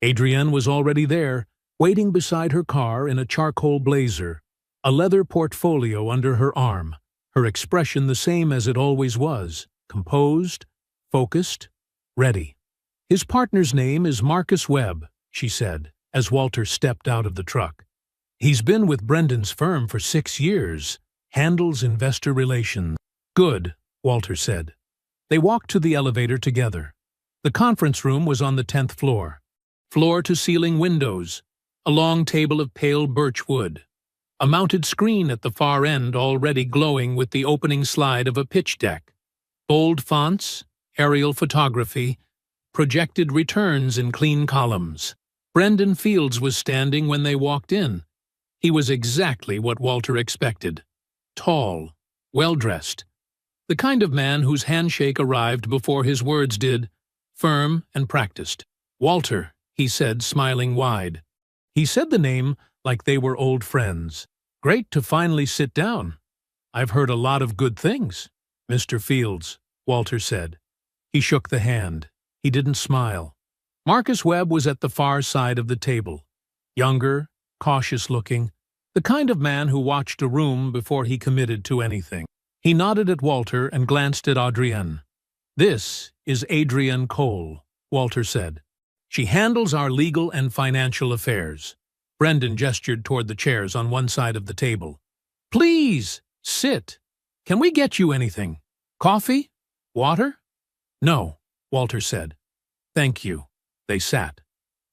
Adrienne was already there, waiting beside her car in a charcoal blazer, a leather portfolio under her arm, her expression the same as it always was, composed, focused, ready. "His partner's name is Marcus Webb," she said, as Walter stepped out of the truck. "He's been with Brendan's firm for 6 years, handles investor relations." "Good," Walter said. They walked to the elevator together. The conference room was on the 10th floor. Floor-to-ceiling windows, a long table of pale birch wood, a mounted screen at the far end already glowing with the opening slide of a pitch deck, bold fonts, aerial photography, projected returns in clean columns. Brendan Fields was standing when they walked in. He was exactly what Walter expected. Tall, well-dressed. The kind of man whose handshake arrived before his words did, firm and practiced. "Walter," he said, smiling wide. He said the name like they were old friends. "Great to finally sit down. I've heard a lot of good things." "Mr. Fields," Walter said. He shook the hand. He didn't smile. Marcus Webb was at the far side of the table. Younger, cautious-looking, the kind of man who watched a room before he committed to anything. He nodded at Walter and glanced at Adrienne. "This is Adrienne Cole," Walter said. "She handles our legal and financial affairs." Brendan gestured toward the chairs on one side of the table. "Please, sit. Can we get you anything? Coffee? Water?" "No," Walter said. "Thank you." They sat.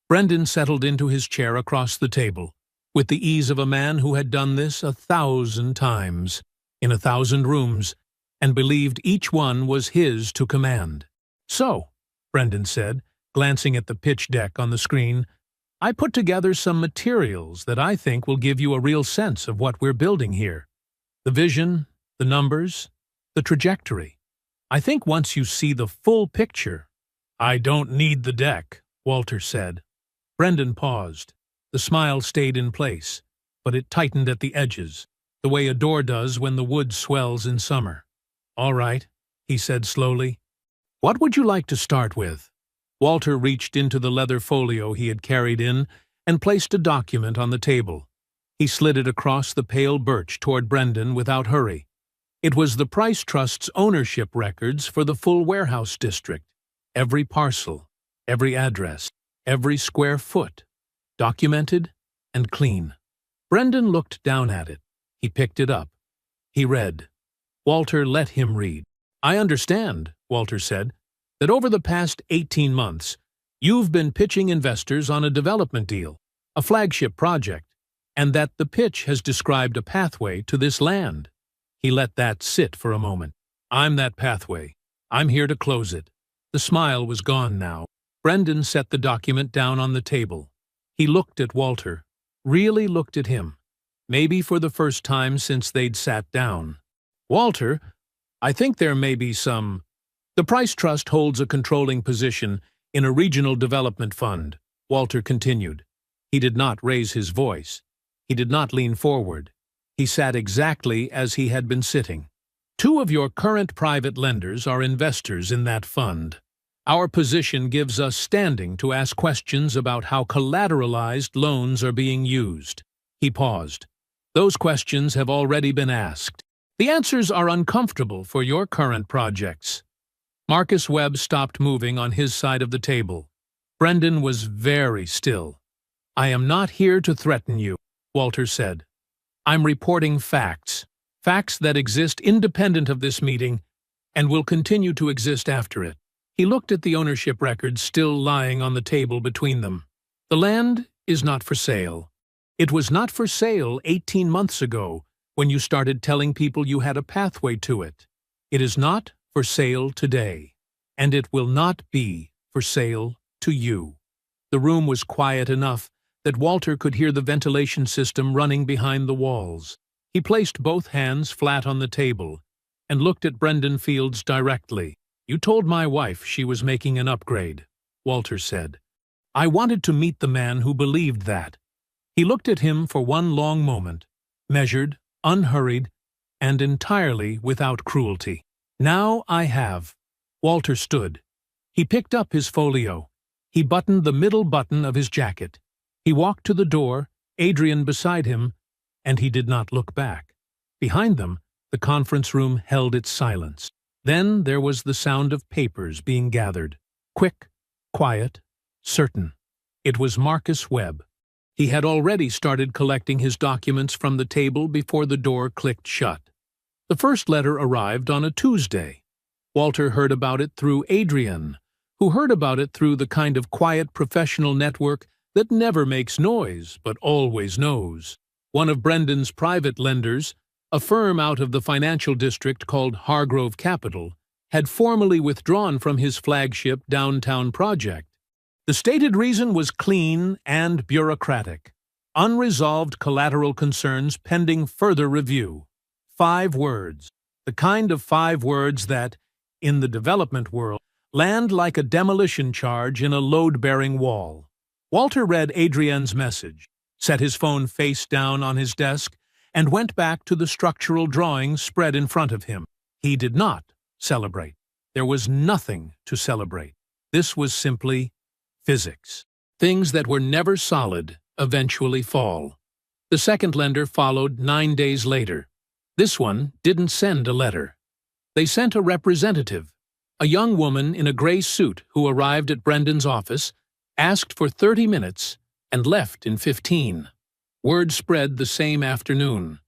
Brendan settled into his chair across the table, with the ease of a man who had done this 1,000 times, in 1,000 rooms, and believed each one was his to command. "So," Brendan said, glancing at the pitch deck on the screen, I put together some materials that I think will give you a real sense of what we're building here. The vision, the numbers, the trajectory. I think once you see the full picture—" "I don't need the deck," Walter said. Brendan paused. The smile stayed in place, but it tightened at the edges, the way a door does when the wood swells in summer. "All right," he said slowly. "What would you like to start with?" Walter reached into the leather folio he had carried in and placed a document on the table. He slid it across the pale birch toward Brendan without hurry. It was the Price Trust's ownership records for the full warehouse district. Every parcel, every address, every square foot, documented and clean. Brendan looked down at it. He picked it up. He read. Walter let him read. "I understand," Walter said, "that over the past 18 months, you've been pitching investors on a development deal, a flagship project, and that the pitch has described a pathway to this land." He let that sit for a moment. "I'm that pathway. I'm here to close it." The smile was gone now. Brendan set the document down on the table. He looked at Walter, really looked at him, maybe for the first time since they'd sat down. "Walter, I think there may be some—" "The Price Trust holds a controlling position in a regional development fund," Walter continued. He did not raise his voice. He did not lean forward. He sat exactly as he had been sitting. "Two of your current private lenders are investors in that fund. Our position gives us standing to ask questions about how collateralized loans are being used." He paused. "Those questions have already been asked. The answers are uncomfortable for your current projects." Marcus Webb stopped moving on his side of the table. Brendan was very still. "I am not here to threaten you," Walter said. "I'm reporting facts, facts that exist independent of this meeting and will continue to exist after it." He looked at the ownership records still lying on the table between them. "The land is not for sale. It was not for sale 18 months ago when you started telling people you had a pathway to it. It is not for sale today, and it will not be for sale to you." The room was quiet enough that Walter could hear the ventilation system running behind the walls. He placed both hands flat on the table and looked at Brendan Fields directly. "You told my wife she was making an upgrade," Walter said. "I wanted to meet the man who believed that." He looked at him for one long moment, measured, unhurried, and entirely without cruelty. "Now I have." Walter stood. He picked up his folio. He buttoned the middle button of his jacket. He walked to the door, Adrian beside him, and he did not look back. Behind them, the conference room held its silence. Then there was the sound of papers being gathered. Quick, quiet, certain. It was Marcus Webb. He had already started collecting his documents from the table before the door clicked shut. The first letter arrived on a Tuesday. Walter heard about it through Adrian, who heard about it through the kind of quiet professional network that never makes noise but always knows. One of Brendan's private lenders, a firm out of the financial district called Hargrove Capital, had formally withdrawn from his flagship downtown project. The stated reason was clean and bureaucratic. Unresolved collateral concerns pending further review. 5 words. The kind of 5 words that, in the development world, land like a demolition charge in a load-bearing wall. Walter read Adrian's message, set his phone face down on his desk, and went back to the structural drawings spread in front of him. He did not celebrate. There was nothing to celebrate. This was simply physics. Things that were never solid eventually fall. The second lender followed 9 days later. This one didn't send a letter. They sent a representative, a young woman in a gray suit who arrived at Brendan's office, asked for 30 minutes, and left in 15. Word spread the same afternoon.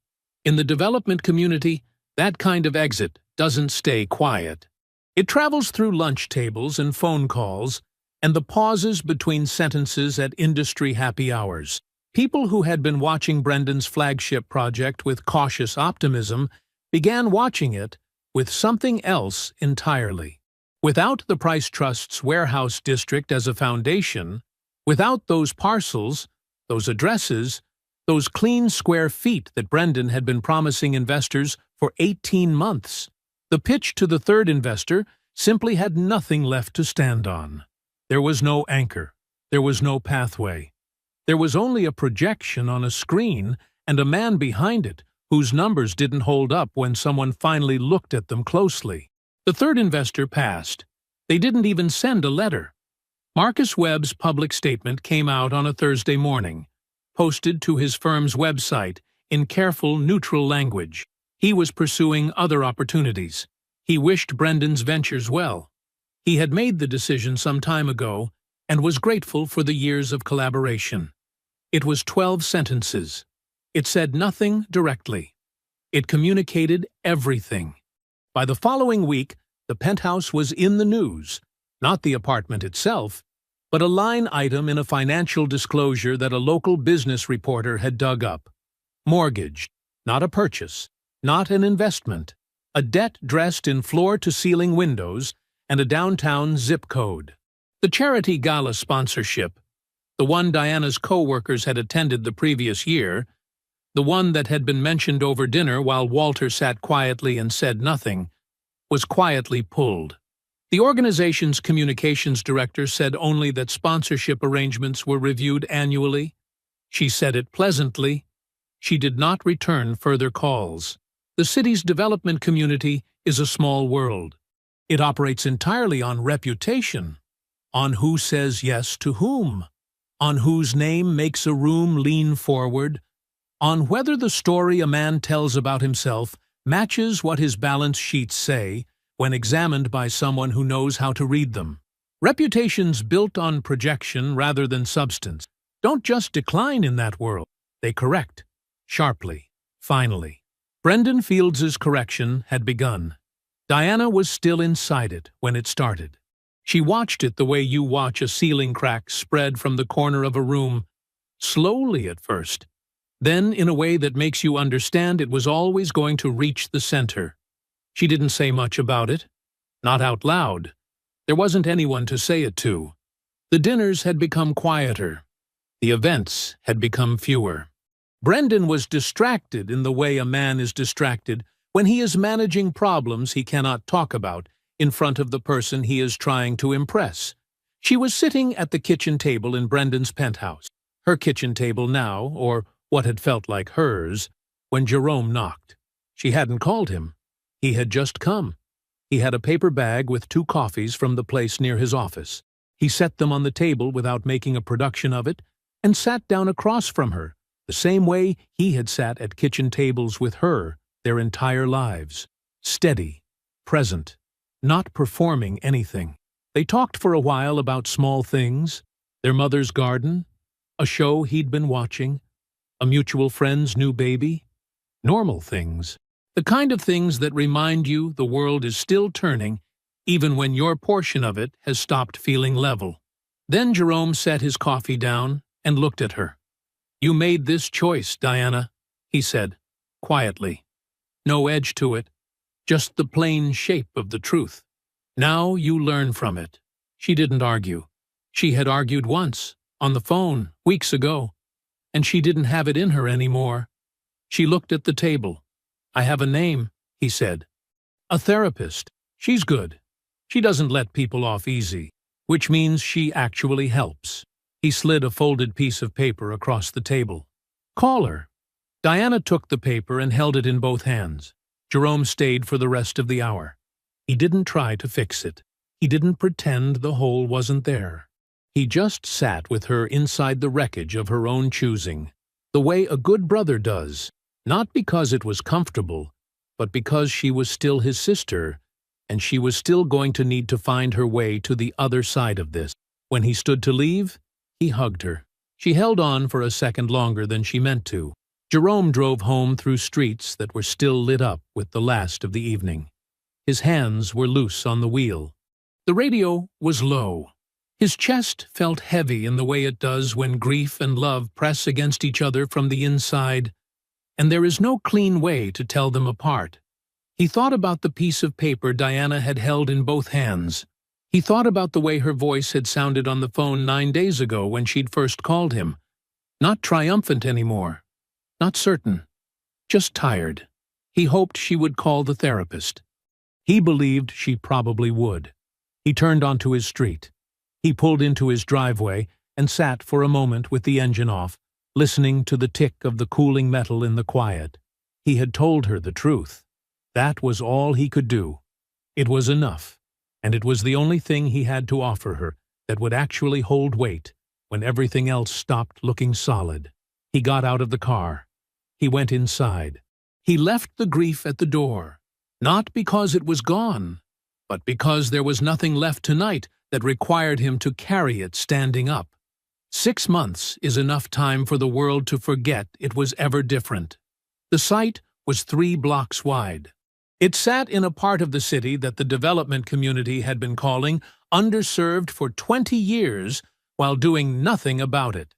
In the development community, that kind of exit doesn't stay quiet. It travels through lunch tables and phone calls, and the pauses between sentences at industry happy hours. People who had been watching Brendan's flagship project with cautious optimism began watching it with something else entirely. Without the Price Trust's warehouse district as a foundation, Without those parcels, those addresses, those clean square feet that Brendan had been promising investors for 18 months, the pitch to the third investor simply had nothing left to stand on. There was no anchor. There was no pathway. There was only a projection on a screen and a man behind it whose numbers didn't hold up when someone finally looked at them closely. The third investor passed. They didn't even send a letter. Marcus Webb's public statement came out on a Thursday morning, posted to his firm's website in careful, neutral language. He was pursuing other opportunities. He wished Brendan's ventures well. He had made the decision some time ago and was grateful for the years of collaboration. It was 12 sentences. It said nothing directly. It communicated everything. By the following week, the penthouse was in the news, not the apartment itself, but a line item in a financial disclosure that a local business reporter had dug up. Mortgaged, not a purchase, not an investment, a debt dressed in floor-to-ceiling windows and a downtown zip code. The charity gala sponsorship, the one Diana's co-workers had attended the previous year, the one that had been mentioned over dinner while Walter sat quietly and said nothing, was quietly pulled. The organization's communications director said only that sponsorship arrangements were reviewed annually. She said it pleasantly. She did not return further calls. The city's development community is a small world. It operates entirely on reputation, on who says yes to whom, on whose name makes a room lean forward, on whether the story a man tells about himself matches what his balance sheets say when examined by someone who knows how to read them. Reputations built on projection rather than substance don't just decline in that world, they correct, sharply, finally. Brendan Fields's correction had begun. Diana was still inside it when it started. She watched it the way you watch a ceiling crack spread from the corner of a room, slowly at first, then in a way that makes you understand it was always going to reach the center. She didn't say much about it. Not out loud. There wasn't anyone to say it to. The dinners had become quieter. The events had become fewer. Brendan was distracted in the way a man is distracted when he is managing problems he cannot talk about in front of the person he is trying to impress. She was sitting at the kitchen table in Brendan's penthouse, her kitchen table now, or what had felt like hers, when Jerome knocked. She hadn't called him. He had just come. He had a paper bag with 2 coffees from the place near his office. He set them on the table without making a production of it, and sat down across from her, the same way he had sat at kitchen tables with her their entire lives. Steady, present, not performing anything. They talked for a while about small things, their mother's garden, a show he'd been watching, a mutual friend's new baby. Normal things. The kind of things that remind you the world is still turning, even when your portion of it has stopped feeling level. Then Jerome set his coffee down and looked at her. "You made this choice, Diana," he said, quietly. No edge to it, just the plain shape of the truth. Now you learn from it. She didn't argue. She had argued once, on the phone, weeks ago, and she didn't have it in her anymore. She looked at the table. "I have a name," he said. "A therapist. She's good. She doesn't let people off easy, which means she actually helps." He slid a folded piece of paper across the table. "Call her." Diana took the paper and held it in both hands. Jerome stayed for the rest of the hour. He didn't try to fix it. He didn't pretend the hole wasn't there. He just sat with her inside the wreckage of her own choosing, the way a good brother does, not because it was comfortable, but because she was still his sister, and she was still going to need to find her way to the other side of this. When he stood to leave, he hugged her. She held on for a second longer than she meant to. Jerome drove home through streets that were still lit up with the last of the evening. His hands were loose on the wheel. The radio was low. His chest felt heavy in the way it does when grief and love press against each other from the inside, and there is no clean way to tell them apart. He thought about the piece of paper Diana had held in both hands. He thought about the way her voice had sounded on the phone 9 days ago when she'd first called him. Not triumphant anymore. Not certain. Just tired. He hoped she would call the therapist. He believed she probably would. He turned onto his street. He pulled into his driveway and sat for a moment with the engine off, listening to the tick of the cooling metal in the quiet. He had told her the truth. That was all he could do. It was enough, and it was the only thing he had to offer her that would actually hold weight when everything else stopped looking solid. He got out of the car. He went inside. He left the grief at the door, not because it was gone, but because there was nothing left tonight that required him to carry it standing up. 6 months is enough time for the world to forget it was ever different. The site was 3 blocks wide. It sat in a part of the city that the development community had been calling underserved for 20 years while doing nothing about it.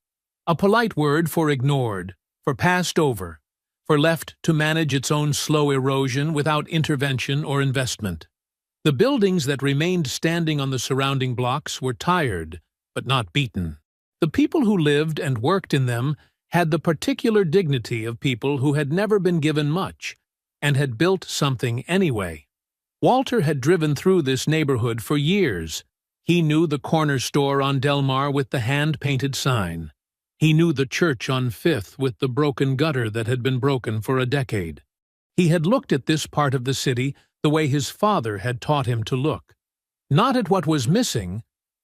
A polite word for ignored, for passed over, for left to manage its own slow erosion without intervention or investment. The buildings that remained standing on the surrounding blocks were tired, but not beaten. The people who lived and worked in them had the particular dignity of people who had never been given much and had built something anyway. Walter had driven through this neighborhood for years. He knew the corner store on Delmar with the hand-painted sign. He knew the church on Fifth with the broken gutter that had been broken for a decade. He had looked at this part of the city the way his father had taught him to look. Not at what was missing,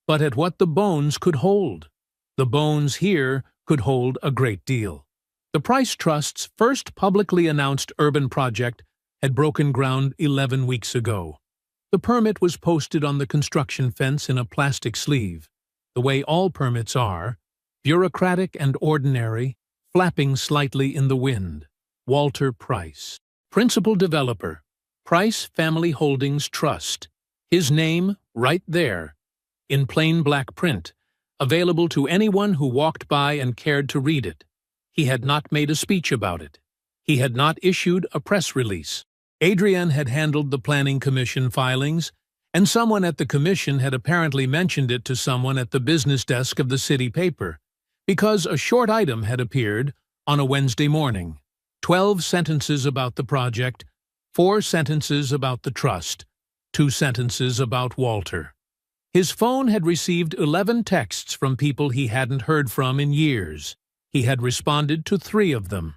but at what the bones could hold. The bones here could hold a great deal. The Price Trust's first publicly announced urban project had broken ground 11 weeks ago. The permit was posted on the construction fence in a plastic sleeve, the way all permits are, bureaucratic and ordinary, flapping slightly in the wind. Walter Price. Principal developer, Price Family Holdings Trust. His name right there, in plain black print, available to anyone who walked by and cared to read it. He had not made a speech about it. He had not issued a press release. Adrienne had handled the Planning Commission filings, and someone at the commission had apparently mentioned it to someone at the business desk of the city paper, because a short item had appeared on a Wednesday morning. 12 sentences about the project, 4 sentences about the trust, 2 sentences about Walter. His phone had received 11 texts from people he hadn't heard from in years. He had responded to 3 of them.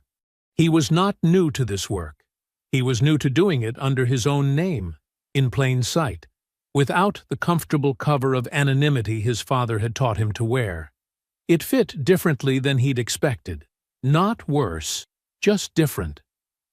He was not new to this work. He was new to doing it under his own name, in plain sight, without the comfortable cover of anonymity his father had taught him to wear. It fit differently than he'd expected. Not worse, just different.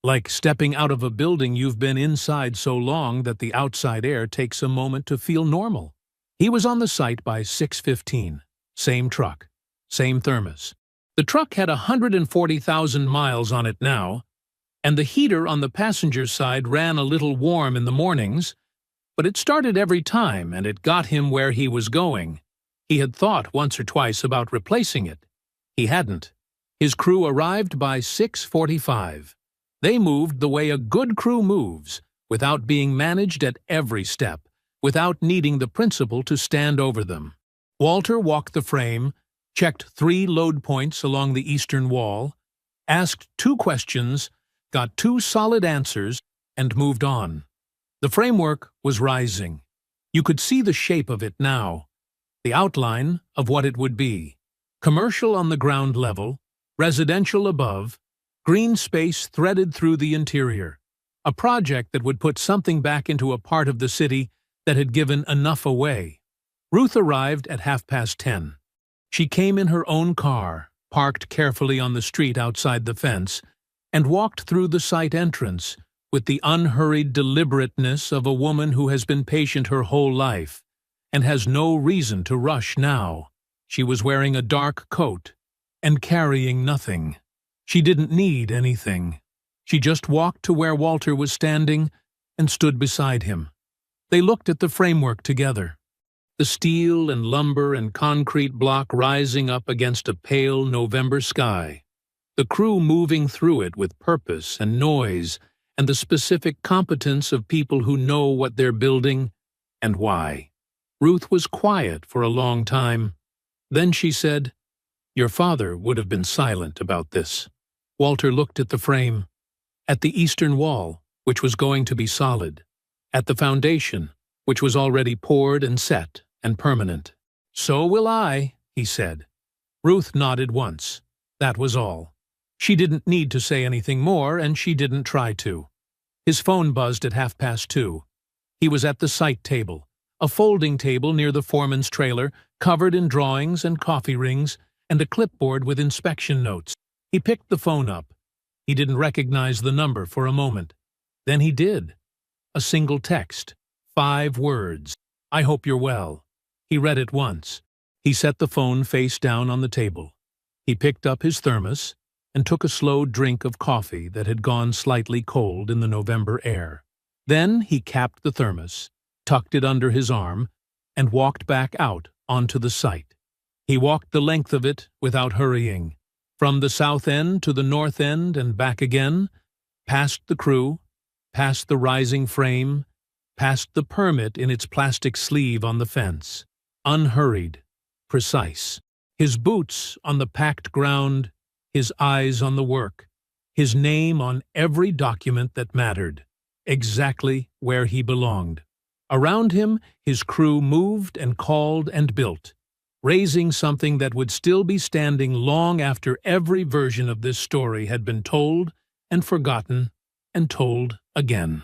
Like stepping out of a building you've been inside so long that the outside air takes a moment to feel normal. He was on the site by 6:15. Same truck. Same thermos. The truck had 140,000 miles on it now, and the heater on the passenger side ran a little warm in the mornings, but it started every time and it got him where he was going. He had thought once or twice about replacing it. He hadn't. His crew arrived by 6:45. They moved the way a good crew moves, without being managed at every step, without needing the principal to stand over them. Walter walked the frame, checked 3 load points along the eastern wall, asked 2 questions, got 2 solid answers, and moved on. The framework was rising. You could see the shape of it now, the outline of what it would be. Commercial on the ground level, residential above, green space threaded through the interior. A project that would put something back into a part of the city that had given enough away. Ruth arrived at 10:30. She came in her own car, parked carefully on the street outside the fence, and walked through the site entrance with the unhurried deliberateness of a woman who has been patient her whole life and has no reason to rush now. She was wearing a dark coat and carrying nothing. She didn't need anything. She just walked to where Walter was standing and stood beside him. They looked at the framework together. The steel and lumber and concrete block rising up against a pale November sky. The crew moving through it with purpose and noise and the specific competence of people who know what they're building and why. Ruth was quiet for a long time. Then she said, "Your father would have been silent about this." Walter looked at the frame, at the eastern wall, which was going to be solid, at the foundation, which was already poured and set and permanent. "So will I," he said. Ruth nodded once. That was all. She didn't need to say anything more, and she didn't try to. His phone buzzed at 2:30. He was at the site table, a folding table near the foreman's trailer, covered in drawings and coffee rings, and a clipboard with inspection notes. He picked the phone up. He didn't recognize the number for a moment. Then he did. A single text. 5 words. "I hope you're well." He read it once. He set the phone face down on the table. He picked up his thermos and took a slow drink of coffee that had gone slightly cold in the November air. Then he capped the thermos, tucked it under his arm, and walked back out onto the site. He walked the length of it without hurrying, from the south end to the north end and back again, past the crew, past the rising frame, past the permit in its plastic sleeve on the fence, unhurried, precise. His boots on the packed ground, his eyes on the work, his name on every document that mattered, exactly where he belonged. Around him, his crew moved and called and built, raising something that would still be standing long after every version of this story had been told and forgotten and told again.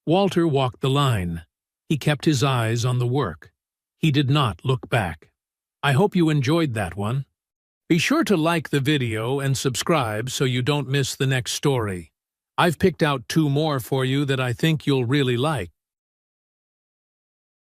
Walter walked the line. He kept his eyes on the work. He did not look back. I hope you enjoyed that one. Be sure to like the video and subscribe so you don't miss the next story. I've picked out 2 more for you that I think you'll really like.